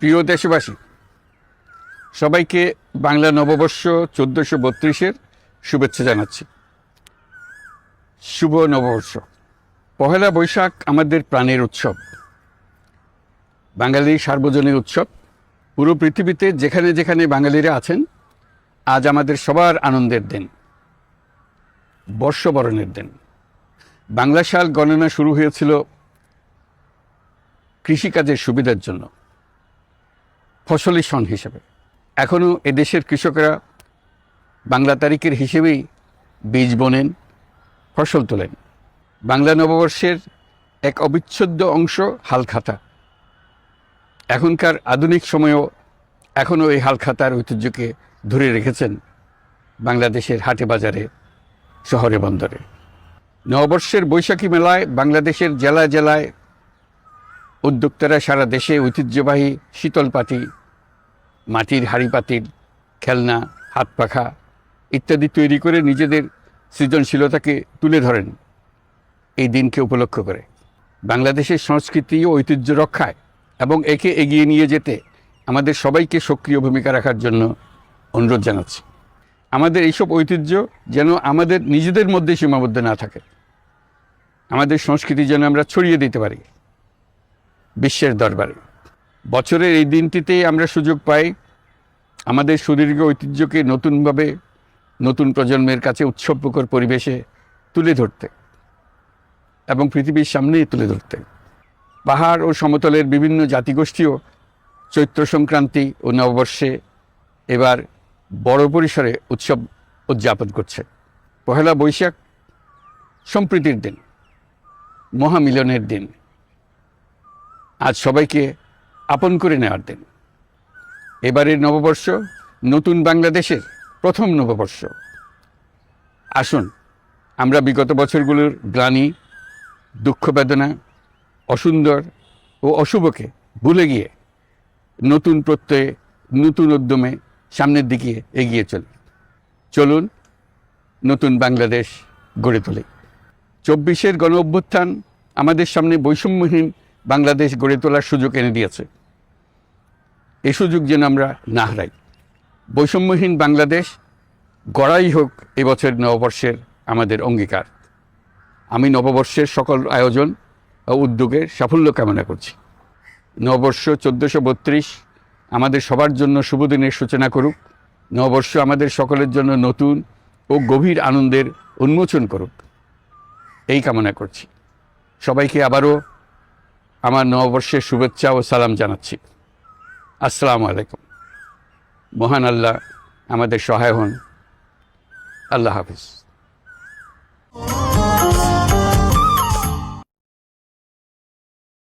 প্রিয় দেশবাসী, সবাইকে বাংলা নববর্ষ 1432-এর শুভেচ্ছা জানাচ্ছি। শুভ নববর্ষ। পহেলা বৈশাখ আমাদের প্রাণের উৎসব, বাঙালির সার্বজনীন উৎসব। পুরো পৃথিবীতে যেখানে যেখানে বাঙালিরা আছেন, আজ আমাদের সবার আনন্দের দিন, বর্ষবরণের দিন। বাংলা সাল গণনা শুরু হয়েছিল কৃষিকাজের সুবিধার জন্য, ফসলি সন হিসেবে। এখনও এদেশের কৃষকরা বাংলা তারিখের হিসেবেই বীজ বোনেন, ফসল তোলেন। বাংলা নববর্ষের এক অবিচ্ছেদ্য অংশ হালখাতা। এখনকার আধুনিক সময়েও এখনও এই হালখাতার ঐতিহ্যকে ধরে রেখেছেন বাংলাদেশের হাটে বাজারে, শহরে বন্দরে। নববর্ষের বৈশাখী মেলায় বাংলাদেশের জেলায় জেলায় উদ্যোক্তারা সারা দেশে ঐতিহ্যবাহী শীতলপাটি, মাটির হাঁড়ি পাতিল, খেলনা, হাত পাখা ইত্যাদি তৈরি করে নিজেদের সৃজনশীলতাকে তুলে ধরেন এই দিনকে উপলক্ষ করে। বাংলাদেশের সংস্কৃতি ও ঐতিহ্য রক্ষায় এবং একে এগিয়ে নিয়ে যেতে আমাদের সবাইকে সক্রিয় ভূমিকা রাখার জন্য অনুরোধ জানাচ্ছি। আমাদের এইসব ঐতিহ্য যেন আমাদের নিজেদের মধ্যে সীমাবদ্ধ না থাকে। আমাদের সংস্কৃতি যেন আমরা ছড়িয়ে দিতে পারি বিশ্বের দরবারে। বছরের এই দিনটিতেই আমরা সুযোগ পাই আমাদের সুদীর্ঘ ঐতিহ্যকে নতুনভাবে নতুন প্রজন্মের কাছে উৎসবমুখর পরিবেশে তুলে ধরতে এবং পৃথিবীর সামনেই তুলে ধরতে। পাহাড় ও সমতলের বিভিন্ন জাতিগোষ্ঠীও চৈত্র সংক্রান্তি ও নববর্ষে এবার বড় পরিসরে উৎসব উদযাপন করছে। পহেলা বৈশাখ সম্প্রীতির দিন, মহামিলনের দিন, আজ সবাইকে আপন করে নেওয়ার দিন। এবারের নববর্ষ নতুন বাংলাদেশের প্রথম নববর্ষ। আসুন আমরা বিগত বছরগুলোর গ্লানি, দুঃখ, বেদনা, অসুন্দর ও অশুভকে ভুলে গিয়ে নতুন প্রত্যয়ে, নতুন উদ্যমে সামনের দিকে এগিয়ে চলুন নতুন বাংলাদেশ গড়ে তুলি। 24-এর গণ অভ্যুত্থান আমাদের সামনে বৈষম্যহীন বাংলাদেশ গড়ে তোলার সুযোগ এনে দিয়েছে। এই সুযোগ যেন আমরা না হারাই। বৈষম্যহীন বাংলাদেশ গড়াই হোক এবছর নববর্ষের আমাদের অঙ্গীকার। আমি নববর্ষের সকল আয়োজন ও উদ্যোগের সাফল্য কামনা করছি। নববর্ষ 1432 আমাদের সবার জন্য শুভদিনের সূচনা করুক। নববর্ষ আমাদের সকলের জন্য নতুন ও গভীর আনন্দের উন্মোচন করুক, এই কামনা করছি। সবাইকে আবারও আমার নববর্ষের শুভেচ্ছা ও সালাম জানাচ্ছি। আসসালামু আলাইকুম। মহান আল্লাহ আমাদের সহায় হন। আল্লাহ হাফিজ।